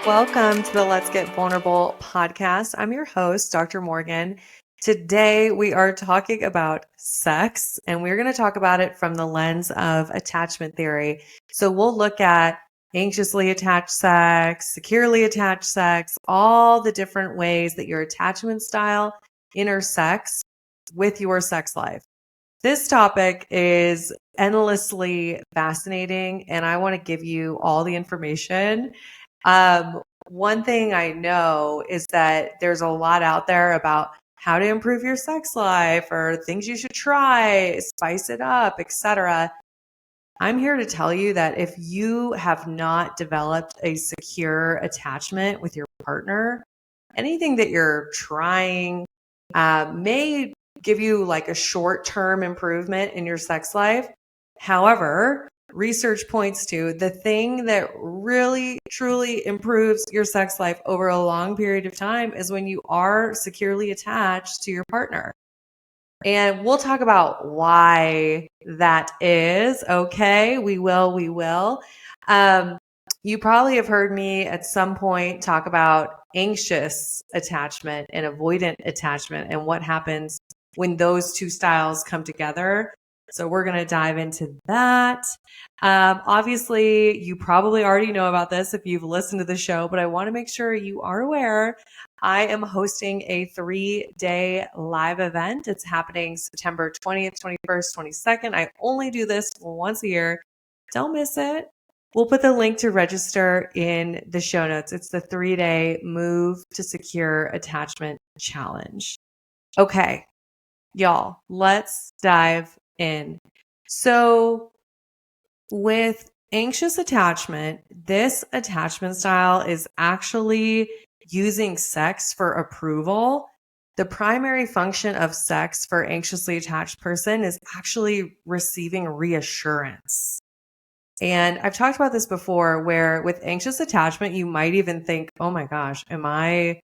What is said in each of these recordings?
Welcome to the Let's Get Vulnerable podcast. I'm your host, Dr. Morgan. Today we are talking about sex, and we're going to talk about it from the lens of attachment theory. So we'll look at anxiously attached sex, securely attached sex, all the different ways that your attachment style intersects with your sex life. This topic is endlessly fascinating, and I want to give you all the information. One thing I know is that there's a lot out there about how to improve your sex life or things you should try, spice it up, etc. I'm here to tell you that if you have not developed a secure attachment with your partner, anything that you're trying may give you like a short-term improvement in your sex life. However, research points to the thing that really truly improves your sex life over a long period of time is when you are securely attached to your partner. And we'll talk about why that is. Okay, we will. You probably have heard me at some point talk about anxious attachment and avoidant attachment and what happens when those two styles come together. So we're going to dive into that. Obviously, you probably already know about this if you've listened to the show, but I want to make sure you are aware. I am hosting a 3-day live event. It's happening September 20th, 21st, 22nd. I only do this once a year. Don't miss it. We'll put the link to register in the show notes. It's the 3-day Move to Secure Attachment Challenge. Okay, y'all, let's dive in. So with anxious attachment, this attachment style is actually using sex for approval. The primary function of sex for anxiously attached person is actually receiving reassurance. And I've talked about this before where with anxious attachment, you might even think, oh my gosh, am I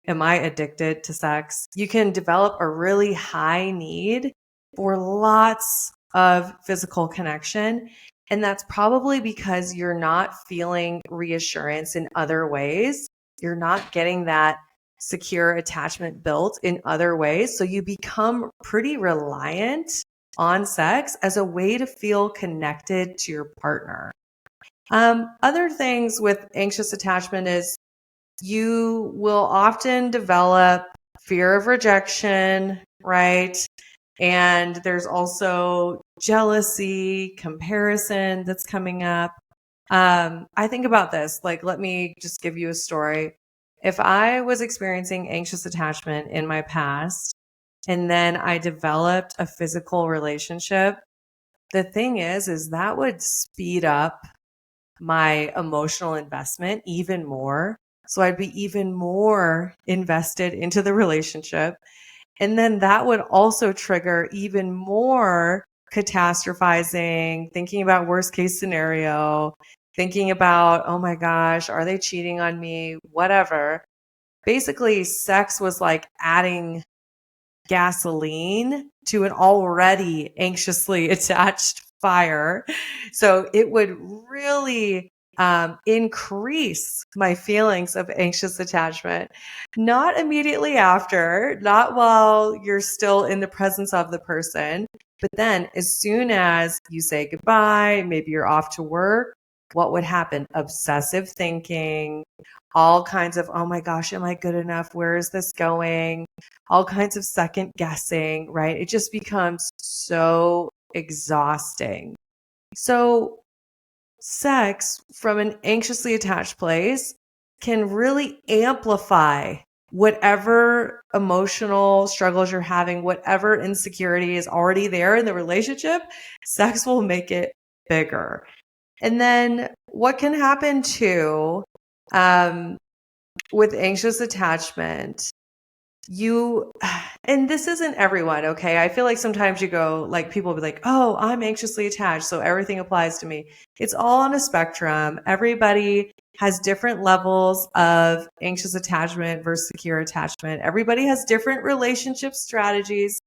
addicted to sex? You can develop a really high need for lots of physical connection. And that's probably because you're not feeling reassurance in other ways. You're not getting that secure attachment built in other ways. So you become pretty reliant on sex as a way to feel connected to your partner. Other things with anxious attachment is you will often develop fear of rejection, right? And there's also jealousy, comparison that's coming up. I think about this, like, let me just give you a story. If I was experiencing anxious attachment in my past, and then I developed a physical relationship, the thing is that would speed up my emotional investment even more. So I'd be even more invested into the relationship. And then that would also trigger even more catastrophizing, thinking about worst case scenario, thinking about, oh my gosh, are they cheating on me? Whatever. Basically, sex was like adding gasoline to an already anxiously attached fire. So it would really increase my feelings of anxious attachment. Not immediately after, not while you're still in the presence of the person, but then as soon as you say goodbye, maybe you're off to work, what would happen? Obsessive thinking, all kinds of, oh my gosh, am I good enough? Where is this going? All kinds of second guessing, right? It just becomes so exhausting. So sex from an anxiously attached place can really amplify whatever emotional struggles you're having, whatever insecurity is already there in the relationship, sex will make it bigger. And then what can happen too, with anxious attachment, and this isn't everyone, okay? I feel like sometimes you go, like, people will be like, oh, I'm anxiously attached, so everything applies to me. It's all on a spectrum. Everybody has different levels of anxious attachment versus secure attachment. Everybody has different relationship strategies.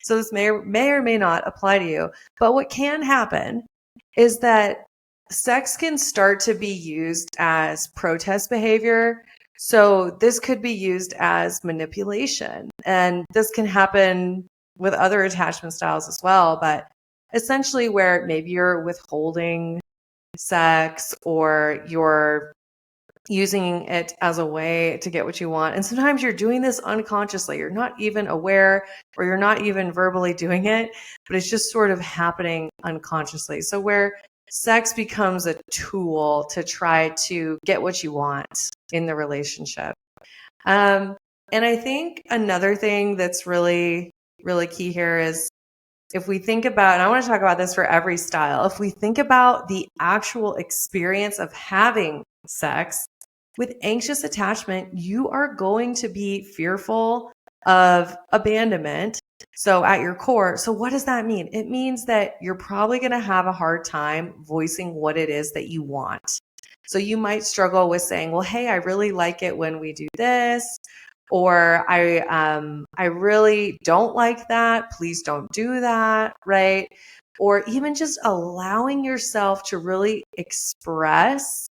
So this may or may not apply to you. But what can happen is that sex can start to be used as protest behavior. So this could be used as manipulation. And this can happen with other attachment styles as well. But essentially, where maybe you're withholding sex or you're using it as a way to get what you want. And sometimes you're doing this unconsciously. You're not even aware or you're not even verbally doing it, but it's just sort of happening unconsciously. So where sex becomes a tool to try to get what you want in the relationship. Um, and I think another thing that's really, really key here is if we think about, and I want to talk about this for every style, if we think about the actual experience of having sex, with anxious attachment, you are going to be fearful of abandonment. So at your core, so what does that mean? It means that you're probably going to have a hard time voicing what it is that you want. So you might struggle with saying, well, hey, I really like it when we do this, or I really don't like that. Please don't do that, right? Or even just allowing yourself to really express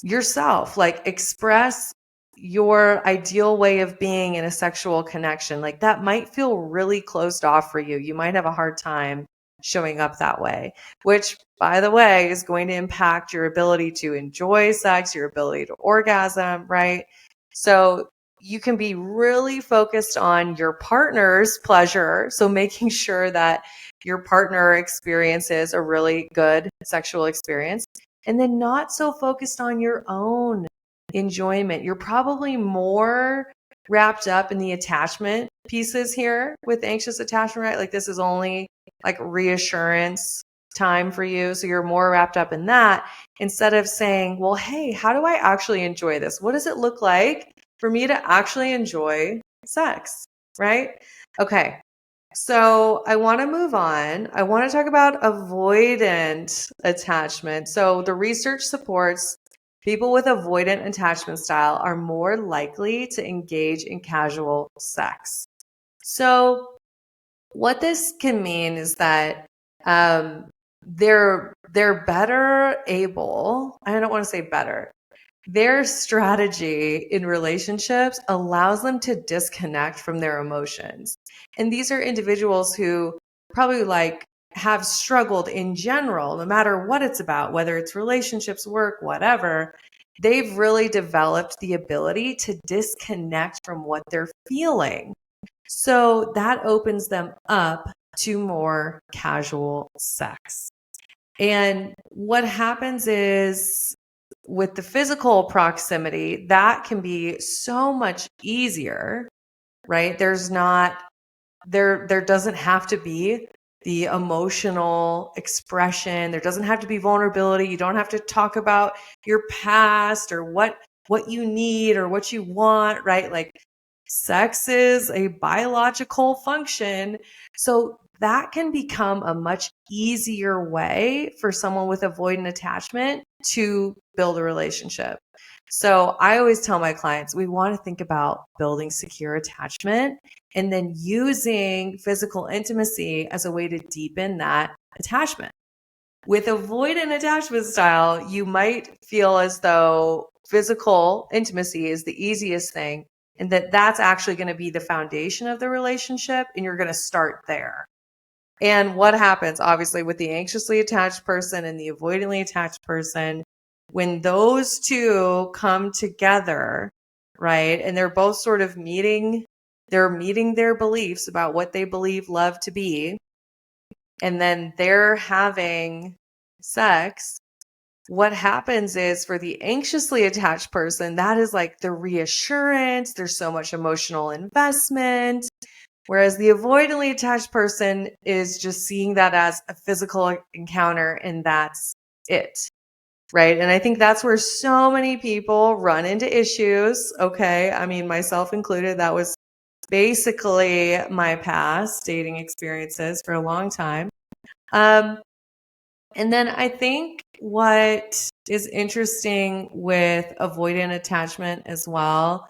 yourself, like express your ideal way of being in a sexual connection. Like that might feel really closed off for you. You might have a hard time showing up that way, which, by the way, is going to impact your ability to enjoy sex, your ability to orgasm, right? So you can be really focused on your partner's pleasure. So making sure that your partner experiences a really good sexual experience, and then not so focused on your own enjoyment. You're probably more wrapped up in the attachment pieces here with anxious attachment, right? Like this is only like reassurance time for you. So you're more wrapped up in that instead of saying, well, hey, how do I actually enjoy this? What does it look like for me to actually enjoy sex? Right? Okay. So I want to move on. I want to talk about avoidant attachment. So the research supports people with avoidant attachment style are more likely to engage in casual sex. So what this can mean is that they're better able. I don't want to say better. Their strategy in relationships allows them to disconnect from their emotions. And these are individuals who probably like have struggled in general, no matter what it's about, whether it's relationships, work, whatever. They've really developed the ability to disconnect from what they're feeling. So that opens them up to more casual sex. And what happens is with the physical proximity, that can be so much easier, right? There doesn't have to be the emotional expression. There doesn't have to be vulnerability. You don't have to talk about your past or what you need or what you want, right? Like sex is a biological function. So that can become a much easier way for someone with avoidant attachment to build a relationship. So I always tell my clients, we want to think about building secure attachment and then using physical intimacy as a way to deepen that attachment. With avoidant attachment style, you might feel as though physical intimacy is the easiest thing and that that's actually going to be the foundation of the relationship and you're going to start there. And what happens, obviously, with the anxiously attached person and the avoidantly attached person, when those two come together, right, and they're both sort of meeting their beliefs about what they believe love to be, and then they're having sex, what happens is for the anxiously attached person, that is like the reassurance. There's so much emotional investment. Whereas the avoidantly attached person is just seeing that as a physical encounter and that's it. Right. And I think that's where so many people run into issues. Okay. I mean, myself included, that was basically my past dating experiences for a long time. And then I think what is interesting with avoidant attachment as well,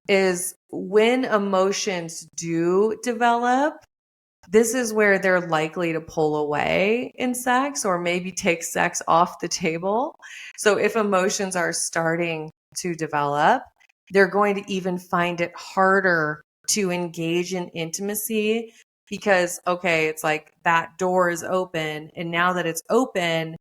is when emotions do develop, this is where they're likely to pull away in sex or maybe take sex off the table. So if emotions are starting to develop, they're going to even find it harder to engage in intimacy because, okay, it's like that door is open. And now that it's open,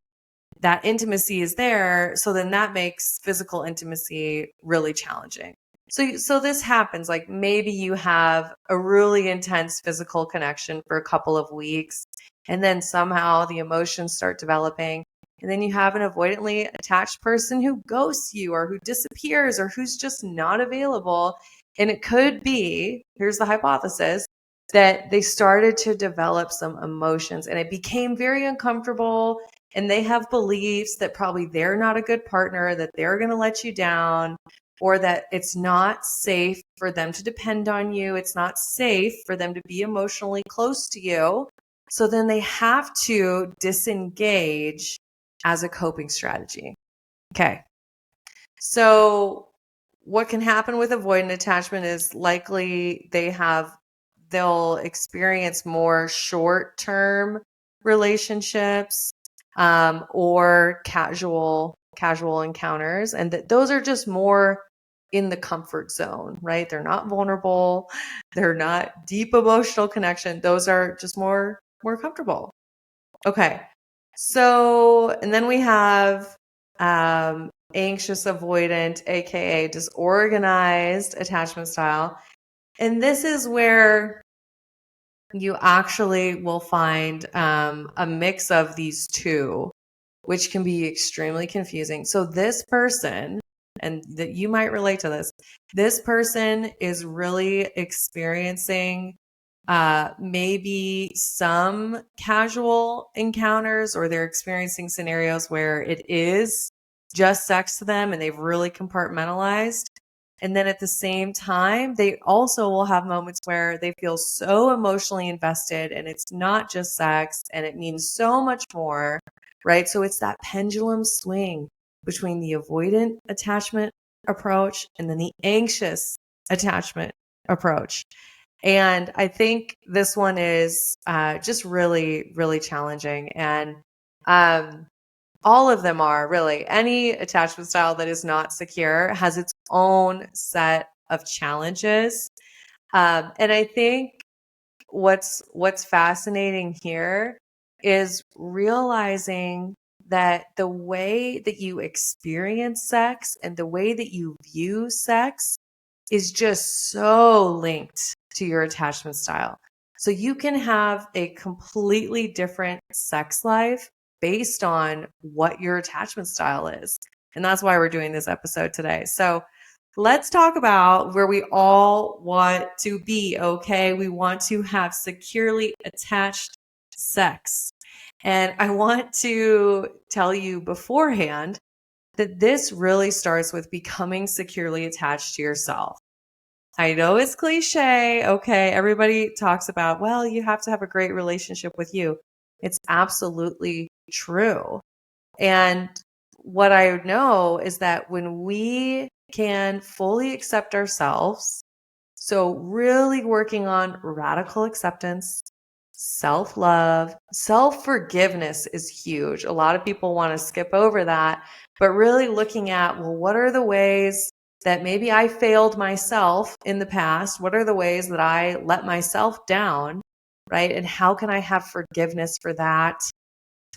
that intimacy is there. So then that makes physical intimacy really challenging. So this happens, like maybe you have a really intense physical connection for a couple of weeks, and then somehow the emotions start developing. And then you have an avoidantly attached person who ghosts you or who disappears or who's just not available. And it could be, here's the hypothesis, that they started to develop some emotions and it became very uncomfortable. And they have beliefs that probably they're not a good partner, that they're going to let you down, or that it's not safe for them to depend on you. It's not safe for them to be emotionally close to you. So then they have to disengage as a coping strategy. Okay. So what can happen with avoidant attachment is likely they'll experience more short-term relationships, or casual encounters, and those are just more in the comfort zone, right? They're not vulnerable, they're not deep emotional connection. Those are just more comfortable. Okay. So, and then we have anxious avoidant, aka disorganized attachment style. And this is where you actually will find a mix of these two, which can be extremely confusing. So this person, and that you might relate to this person is really experiencing maybe some casual encounters, or they're experiencing scenarios where it is just sex to them and they've really compartmentalized. And then at the same time, they also will have moments where they feel so emotionally invested and it's not just sex and it means so much more, right? So it's that pendulum swing between the avoidant attachment approach and then the anxious attachment approach. And I think this one is just really, really challenging. And all of them are really. Any attachment style that is not secure has its own set of challenges. And I think what's fascinating here is realizing that the way that you experience sex and the way that you view sex is just so linked to your attachment style. So you can have a completely different sex life based on what your attachment style is. And that's why we're doing this episode today. So let's talk about where we all want to be, okay? We want to have securely attached sex. And I want to tell you beforehand that this really starts with becoming securely attached to yourself. I know it's cliche. Okay. Everybody talks about, well, you have to have a great relationship with you. It's absolutely true. And what I know is that when we can fully accept ourselves, so really working on radical acceptance, self-love, self-forgiveness is huge. A lot of people want to skip over that, but really looking at, well, what are the ways that maybe I failed myself in the past? What are the ways that I let myself down, right? And how can I have forgiveness for that?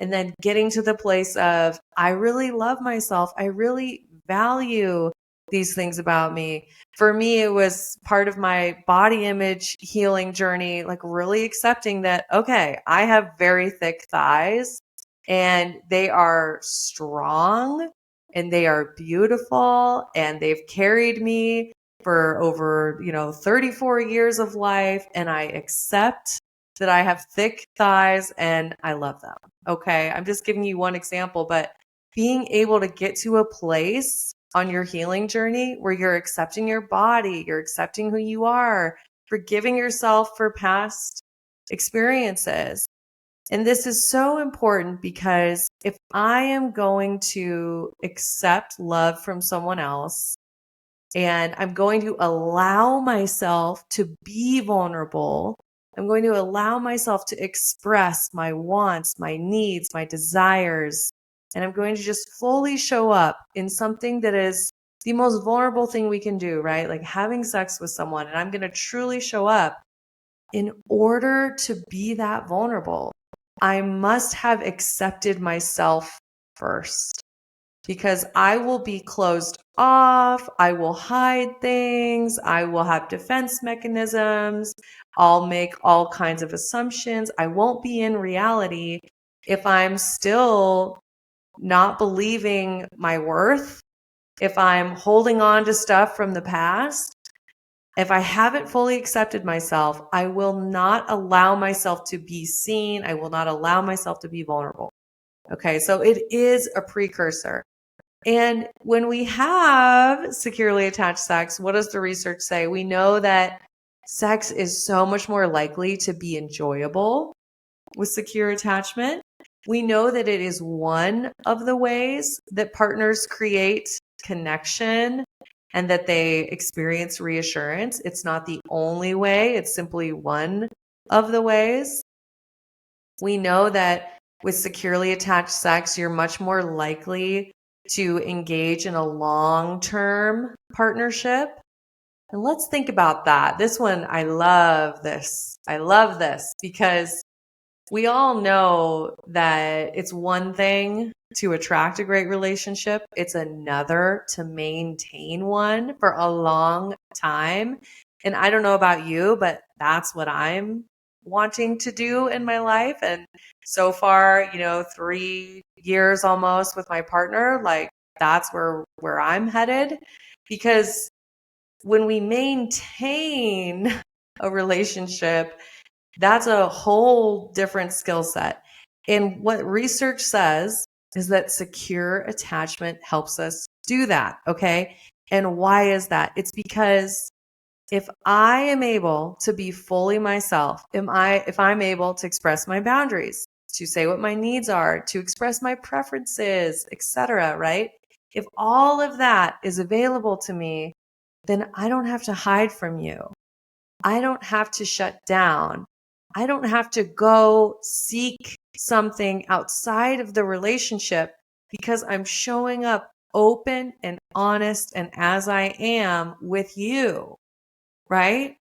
And then getting to the place of, I really love myself. I really value these things about me. For me, it was part of my body image healing journey, like really accepting that, okay, I have very thick thighs and they are strong and they are beautiful and they've carried me for over, 34 years of life. And I accept that I have thick thighs and I love them. Okay. I'm just giving you one example, but being able to get to a place on your healing journey where you're accepting your body, you're accepting who you are, forgiving yourself for past experiences. And this is so important because if I am going to accept love from someone else and I'm going to allow myself to be vulnerable, I'm going to allow myself to express my wants, my needs, my desires. And I'm going to just fully show up in something that is the most vulnerable thing we can do, right? Like having sex with someone. And I'm going to truly show up. In order to be that vulnerable, I must have accepted myself first, because I will be closed off. I will hide things. I will have defense mechanisms. I'll make all kinds of assumptions. I won't be in reality if I'm still not believing my worth, if I'm holding on to stuff from the past. If I haven't fully accepted myself, I will not allow myself to be seen. I will not allow myself to be vulnerable. Okay, so it is a precursor. And when we have securely attached sex, what does the research say? We know that sex is so much more likely to be enjoyable with secure attachment. We know that it is one of the ways that partners create connection and that they experience reassurance. It's not the only way, it's simply one of the ways. We know that with securely attached sex, you're much more likely to engage in a long-term partnership. And let's think about that. This one, I love this. I love this because we all know that it's one thing to attract a great relationship. It's another to maintain one for a long time. And I don't know about you, but that's what I'm wanting to do in my life. And so far, 3 years almost with my partner, like that's where I'm headed. Because when we maintain a relationship, that's a whole different skill set. And what research says is that secure attachment helps us do that. Okay. And why is that? It's because if I am able to be fully myself, if I'm able to express my boundaries, to say what my needs are, to express my preferences, etc., right? If all of that is available to me, then I don't have to hide from you. I don't have to shut down. I don't have to go seek something outside of the relationship because I'm showing up open and honest and as I am with you, right?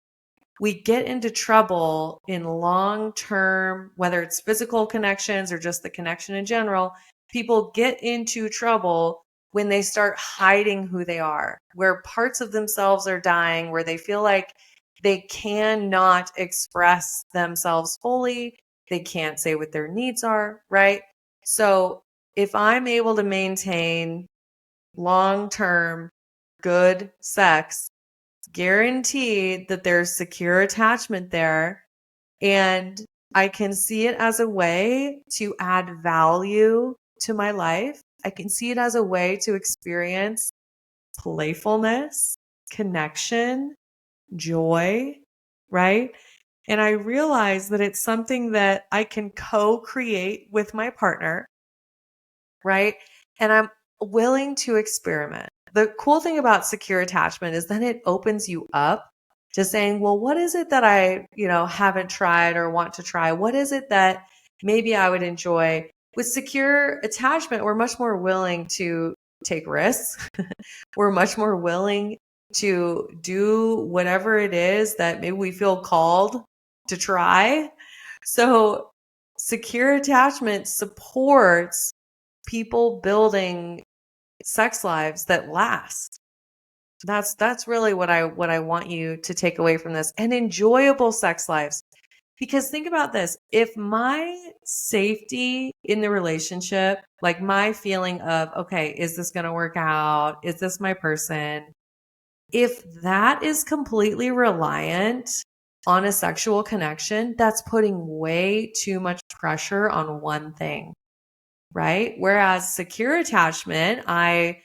We get into trouble in long term, whether it's physical connections or just the connection in general. People get into trouble when they start hiding who they are, where parts of themselves are dying, where they feel like they cannot express themselves fully. They can't say what their needs are, right? So if I'm able to maintain long term good sex, guaranteed that there's secure attachment there, and I can see it as a way to add value to my life. I can see it as a way to experience playfulness, connection, joy, right? And I realize that it's something that I can co-create with my partner, right? And I'm willing to experiment. The cool thing about secure attachment is that it opens you up to saying, well, what is it that I, haven't tried or want to try? What is it that maybe I would enjoy? With secure attachment, we're much more willing to take risks. We're much more willing to do whatever it is that maybe we feel called to try. So secure attachment supports people building sex lives that last. That's really what I want you to take away from this, and enjoyable sex lives. Because think about this, if my safety in the relationship, like my feeling of, okay, is this going to work out? Is this my person? If that is completely reliant on a sexual connection, that's putting way too much pressure on one thing, right? Whereas secure attachment, I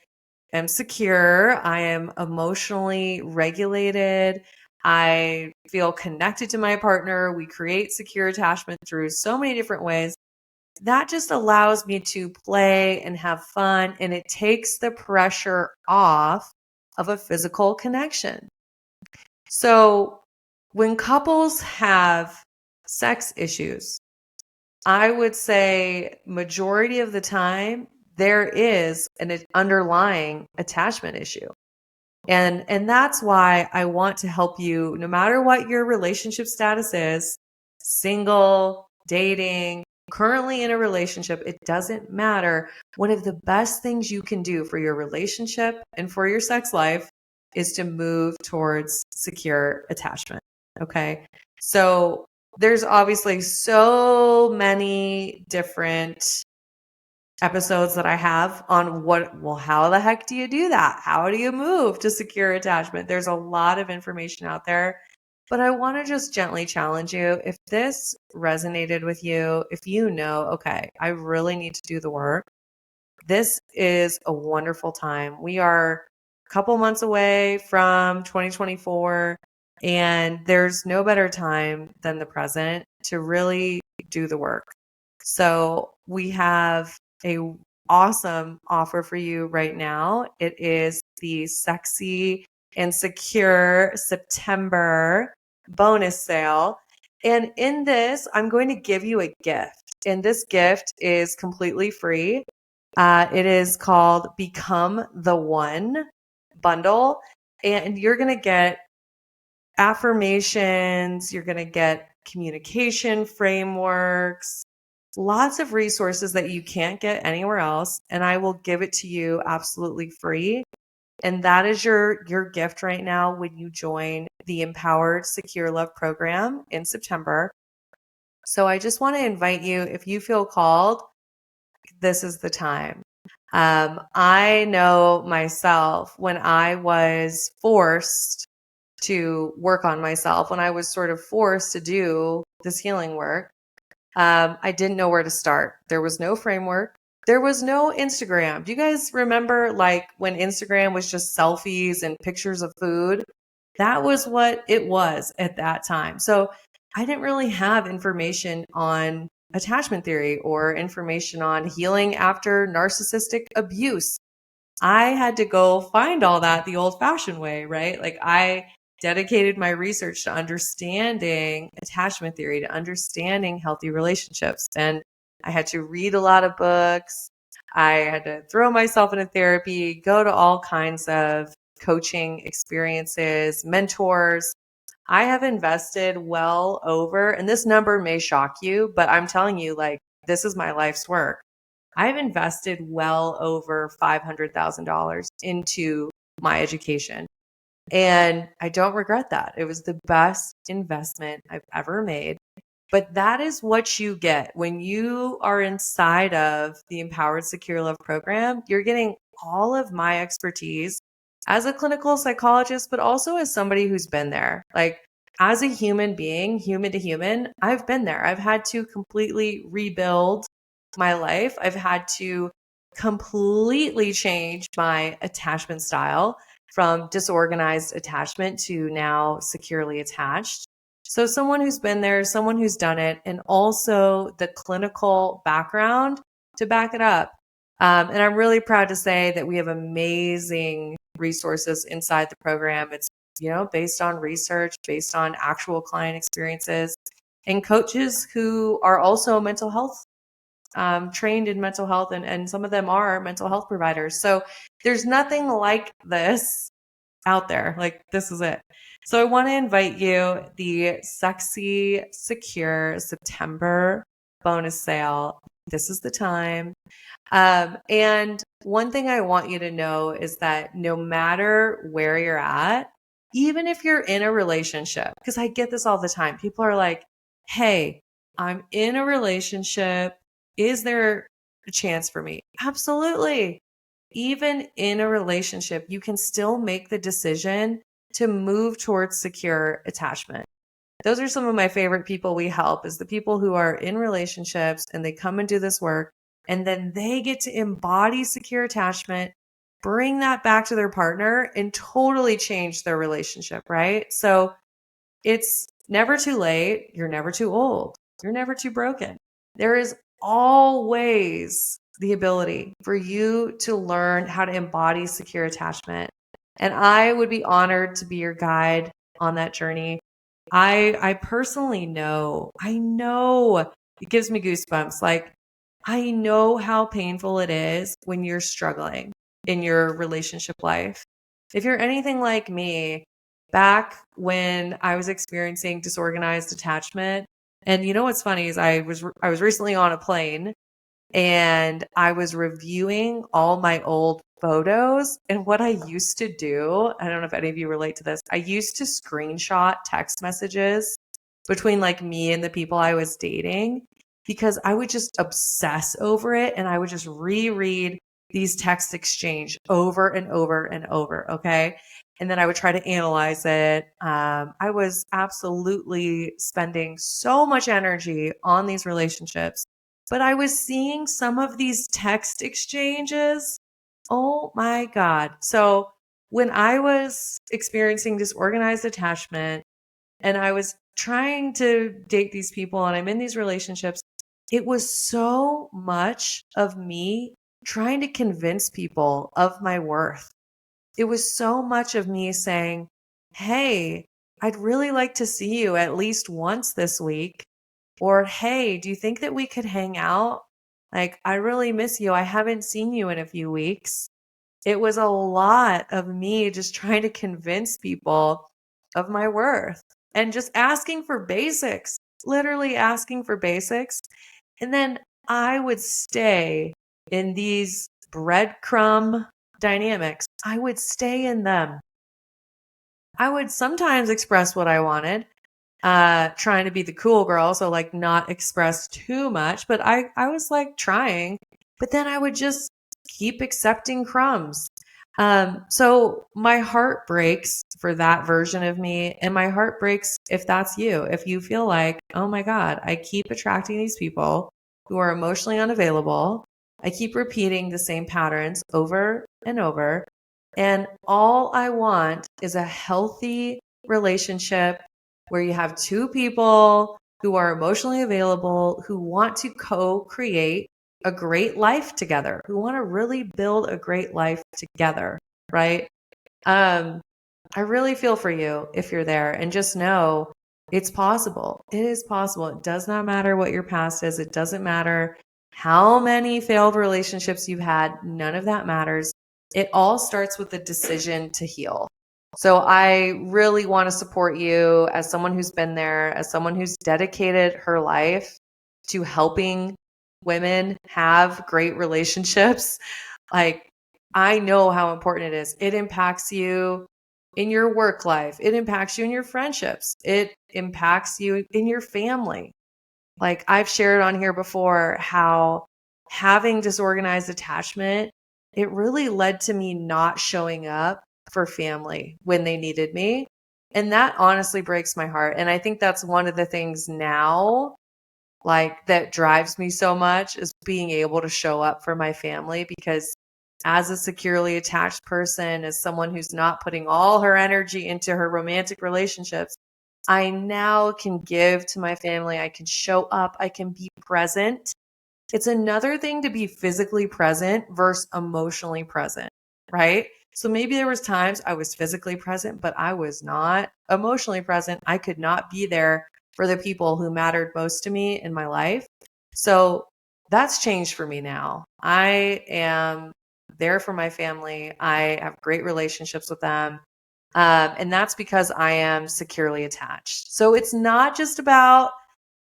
am secure, I am emotionally regulated, I feel connected to my partner. We create secure attachment through so many different ways. That just allows me to play and have fun, and it takes the pressure off of a physical connection. So when couples have sex issues. I would say majority of the time there is an underlying attachment issue. And that's why I want to help you no matter what your relationship status is, single, dating, currently in a relationship, it doesn't matter. One of the best things you can do for your relationship and for your sex life is to move towards secure attachment. Okay. So there's obviously so many different episodes that I have on how the heck do you do that? How do you move to secure attachment? There's a lot of information out there, but I want to just gently challenge you. If this resonated with you, if you know, okay, I really need to do the work, this is a wonderful time. We are a couple months away from 2024, and there's no better time than the present to really do the work. So we have a awesome offer for you right now. It is the Sexy and Secure September bonus sale. And in this, I'm going to give you a gift. And this gift is completely free. It is called Become the One bundle. And you're going to get affirmations, you're going to get communication frameworks, lots of resources that you can't get anywhere else. And I will give it to you absolutely free. And that is your gift right now when you join the Empowered.Secure.Loved program in September. So I just want to invite you, if you feel called, this is the time. I know myself when I was forced to work on myself, when I was sort of forced to do this healing work, I didn't know where to start. There was no framework. There was no Instagram. Do you guys remember like when Instagram was just selfies and pictures of food? That was what it was at that time. So I didn't really have information on attachment theory or information on healing after narcissistic abuse. I had to go find all that the old fashioned way, right? Like I dedicated my research to understanding attachment theory, to understanding healthy relationships. And I had to read a lot of books. I had to throw myself into therapy, go to all kinds of coaching experiences, mentors. I have invested well over, and this number may shock you, but I'm telling you, like, this is my life's work. I've invested well over $500,000 into my education. And I don't regret that. It was the best investment I've ever made. But that is what you get when you are inside of the Empowered Secure Love program. You're getting all of my expertise as a clinical psychologist, but also as somebody who's been there. Like as a human being, human to human, I've been there. I've had to completely rebuild my life. I've had to completely change my attachment style from disorganized attachment to now securely attached. So someone who's been there, someone who's done it, and also the clinical background to back it up. And I'm really proud to say that we have amazing resources inside the program. It's, based on research, based on actual client experiences, and coaches who are also mental health trained in mental health, and some of them are mental health providers. So there's nothing like this out there. Like this is it. So I want to invite you the Sexy Secure September bonus sale. This is the time. And one thing I want you to know is that no matter where you're at, even if you're in a relationship, because I get this all the time, people are like, hey, I'm in a relationship. Is there a chance for me? Absolutely. Even in a relationship, you can still make the decision to move towards secure attachment. Those are some of my favorite people we help is the people who are in relationships and they come and do this work and then they get to embody secure attachment, bring that back to their partner and totally change their relationship, right? So it's never too late. You're never too old. You're never too broken. There is always the ability for you to learn how to embody secure attachment. And I would be honored to be your guide on that journey. I personally know, I know it gives me goosebumps. Like, I know how painful it is when you're struggling in your relationship life. If you're anything like me, back when I was experiencing disorganized attachment, and you know what's funny is I was recently on a plane and I was reviewing all my old photos. And what I used to do, I don't know if any of you relate to this, I used to screenshot text messages between like me and the people I was dating because I would just obsess over it and I would just reread these text exchange over and over and over. Okay. And then I would try to analyze it. I was absolutely spending so much energy on these relationships, but I was seeing some of these text exchanges. Oh my God. So when I was experiencing disorganized attachment and I was trying to date these people and I'm in these relationships, it was so much of me trying to convince people of my worth. It was so much of me saying, hey, I'd really like to see you at least once this week. Or, hey, do you think that we could hang out? Like, I really miss you. I haven't seen you in a few weeks. It was a lot of me just trying to convince people of my worth and just asking for basics, literally asking for basics. And then I would stay in these breadcrumb dynamics. I would stay in them. I would sometimes express what I wanted, trying to be the cool girl, so like not express too much, but I was like trying, but then I would just keep accepting crumbs. So my heart breaks for that version of me, and my heart breaks if that's you. If you feel like, oh my God, I keep attracting these people who are emotionally unavailable. I keep repeating the same patterns over and over. And all I want is a healthy relationship where you have two people who are emotionally available, who want to co-create a great life together, who want to really build a great life together, right? Um, I really feel for you if you're there, and just know it's possible. It is possible. It does not matter what your past is. It doesn't matter how many failed relationships you've had. None of that matters. It all starts with the decision to heal. So I really want to support you as someone who's been there, as someone who's dedicated her life to helping women have great relationships. Like, I know how important it is. It impacts you in your work life. It impacts you in your friendships. It impacts you in your family. Like, I've shared on here before how having disorganized attachment, it really led to me not showing up for family when they needed me. And that honestly breaks my heart. And I think that's one of the things now, like, that drives me so much, is being able to show up for my family, because as a securely attached person, as someone who's not putting all her energy into her romantic relationships, I now can give to my family. I can show up. I can be present. It's another thing to be physically present versus emotionally present, right? So maybe there was times I was physically present, but I was not emotionally present. I could not be there for the people who mattered most to me in my life. So that's changed for me now. I am there for my family. I have great relationships with them. And that's because I am securely attached. So it's not just about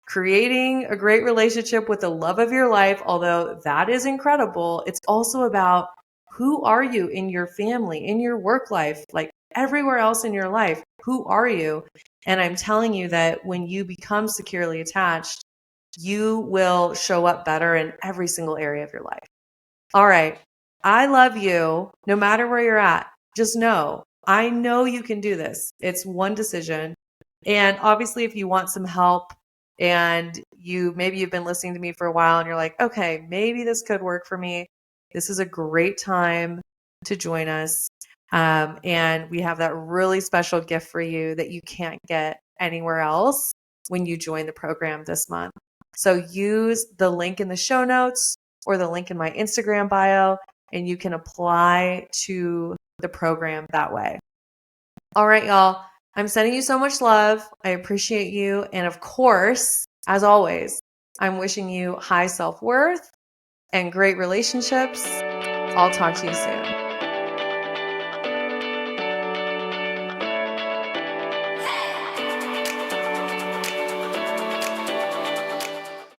creating a great relationship with the love of your life, although that is incredible. It's also about, who are you in your family, in your work life, like everywhere else in your life? Who are you? And I'm telling you that when you become securely attached, you will show up better in every single area of your life. All right. I love you no matter where you're at. Just know, I know you can do this. It's one decision. And obviously, if you want some help and maybe you've been listening to me for a while and you're like, okay, maybe this could work for me, this is a great time to join us. And we have that really special gift for you that you can't get anywhere else when you join the program this month. So use the link in the show notes or the link in my Instagram bio, and you can apply to the program that way. All right, y'all. I'm sending you so much love. I appreciate you. And of course, as always, I'm wishing you high self-worth and great relationships. I'll talk to you soon.